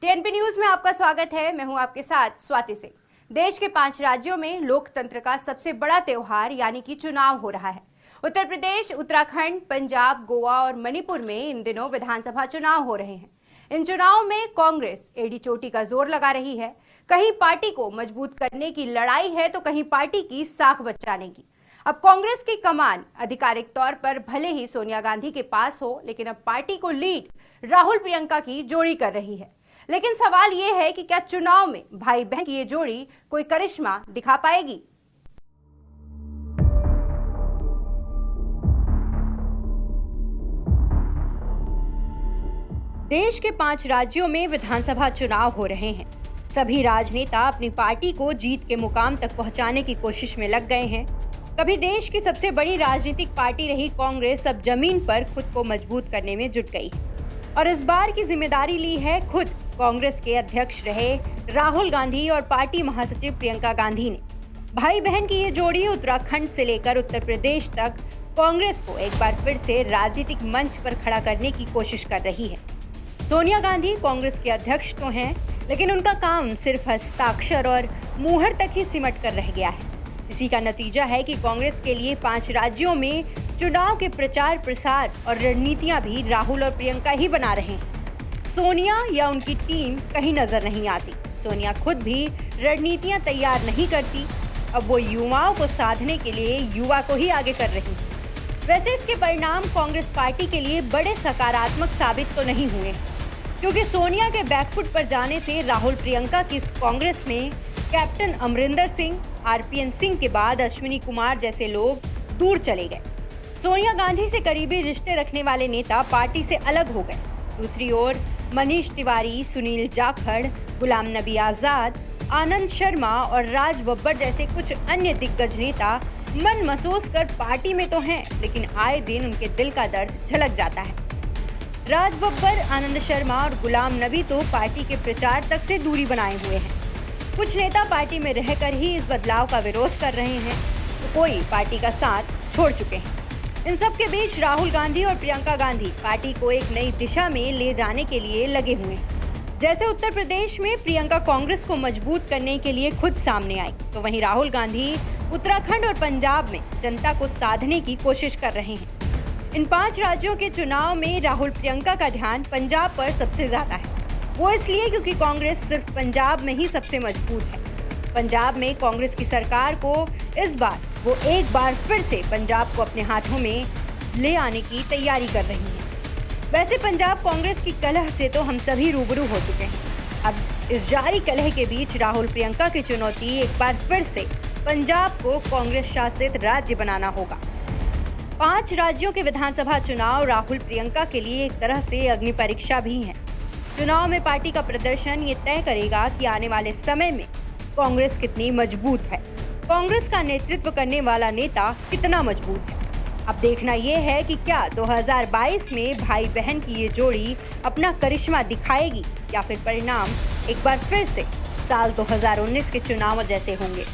TNP news में आपका स्वागत है। मैं हूं आपके साथ स्वाति सिंह। देश के 5 राज्यों में लोकतंत्र का सबसे बड़ा त्योहार यानी कि चुनाव हो रहा है। उत्तर प्रदेश, उत्तराखंड, पंजाब, गोवा और मणिपुर में इन दिनों विधानसभा चुनाव हो रहे हैं। इन चुनावों में कांग्रेस एड़ी चोटी का जोर लगा रही है। कहीं पार्टी को मजबूत करने की लड़ाई है तो कहीं पार्टी की साख बचाने की। अब कांग्रेस की कमान आधिकारिक तौर पर भले ही सोनिया गांधी के पास हो, लेकिन अब पार्टी को लीड राहुल प्रियंका की जोड़ी कर रही है। लेकिन सवाल यह है कि क्या चुनाव में भाई बहन की ये जोड़ी कोई करिश्मा दिखा पाएगी? देश के 5 राज्यों में विधानसभा चुनाव हो रहे हैं। सभी राजनेता अपनी पार्टी को जीत के मुकाम तक पहुंचाने की कोशिश में लग गए हैं। कभी देश की सबसे बड़ी राजनीतिक पार्टी रही कांग्रेस अब जमीन पर खुद को मजबूत करने में जुट गई है और इस बार की जिम्मेदारी ली है खुद कांग्रेस के अध्यक्ष रहे राहुल गांधी और पार्टी महासचिव प्रियंका गांधी ने। भाई बहन की ये जोड़ी उत्तराखंड से लेकर उत्तर प्रदेश तक कांग्रेस को एक बार फिर से राजनीतिक मंच पर खड़ा करने की कोशिश कर रही है। सोनिया गांधी कांग्रेस के अध्यक्ष तो हैं, लेकिन उनका काम सिर्फ हस्ताक्षर और मुहर तक ही सिमट कर रह गया है। इसी का नतीजा है कि कांग्रेस के लिए 5 राज्यों में चुनाव के प्रचार प्रसार और रणनीतियां भी राहुल और प्रियंका ही बना रहे हैं। सोनिया या उनकी टीम कहीं नजर नहीं आती। सोनिया खुद भी रणनीतियां तैयार नहीं करती। अब वो युवाओं को साधने के लिए युवा को ही आगे कर रही है। वैसे इसके परिणाम कांग्रेस पार्टी के लिए बड़े सकारात्मक साबित तो नहीं हुए, क्योंकि सोनिया के बैकफुट पर जाने से राहुल प्रियंका की इस कांग्रेस में कैप्टन अमरिंदर सिंह, आरपीएन सिंह के बाद अश्विनी कुमार जैसे लोग दूर चले गए। सोनिया गांधी से करीबी रिश्ते रखने वाले नेता पार्टी से अलग हो गए। दूसरी ओर मनीष तिवारी, सुनील जाखड़, गुलाम नबी आजाद, आनंद शर्मा और राज बब्बर जैसे कुछ अन्य दिग्गज नेता मन महसूस कर पार्टी में तो हैं, लेकिन आए दिन उनके दिल का दर्द झलक जाता है। राज बब्बर, आनंद शर्मा और गुलाम नबी तो पार्टी के प्रचार तक से दूरी बनाए हुए हैं। कुछ नेता पार्टी में रहकर ही इस बदलाव का विरोध कर रहे हैं, तो कोई पार्टी का साथ छोड़ चुके हैं। इन सब के बीच राहुल गांधी और प्रियंका गांधी पार्टी को एक नई दिशा में ले जाने के लिए लगे हुए हैं। जैसे उत्तर प्रदेश में प्रियंका कांग्रेस को मजबूत करने के लिए खुद सामने आई, तो वहीं राहुल गांधी उत्तराखंड और पंजाब में जनता को साधने की कोशिश कर रहे हैं। इन 5 राज्यों के चुनाव में राहुल प्रियंका का ध्यान पंजाब पर सबसे ज्यादा है। वो इसलिए क्योंकि कांग्रेस सिर्फ पंजाब में ही सबसे मजबूत है। पंजाब में कांग्रेस की सरकार को इस बार वो एक बार फिर से पंजाब को अपने हाथों में ले आने की तैयारी कर रही है। वैसे पंजाब कांग्रेस की कलह से तो हम सभी रूबरू हो चुके हैं। अब इस जारी कलह के बीच राहुल प्रियंका की चुनौती एक बार फिर से पंजाब को कांग्रेस शासित राज्य बनाना होगा। 5 राज्यों के विधानसभा चुनाव राहुल प्रियंका के लिए एक तरह से अग्नि परीक्षा भी है। चुनाव में पार्टी का प्रदर्शन ये तय करेगा कि आने वाले समय में कांग्रेस कितनी मजबूत है, कांग्रेस का नेतृत्व करने वाला नेता कितना मजबूत है। अब देखना यह है कि क्या 2022 में भाई बहन की ये जोड़ी अपना करिश्मा दिखाएगी या फिर परिणाम एक बार फिर से साल 2019 के चुनाव जैसे होंगे।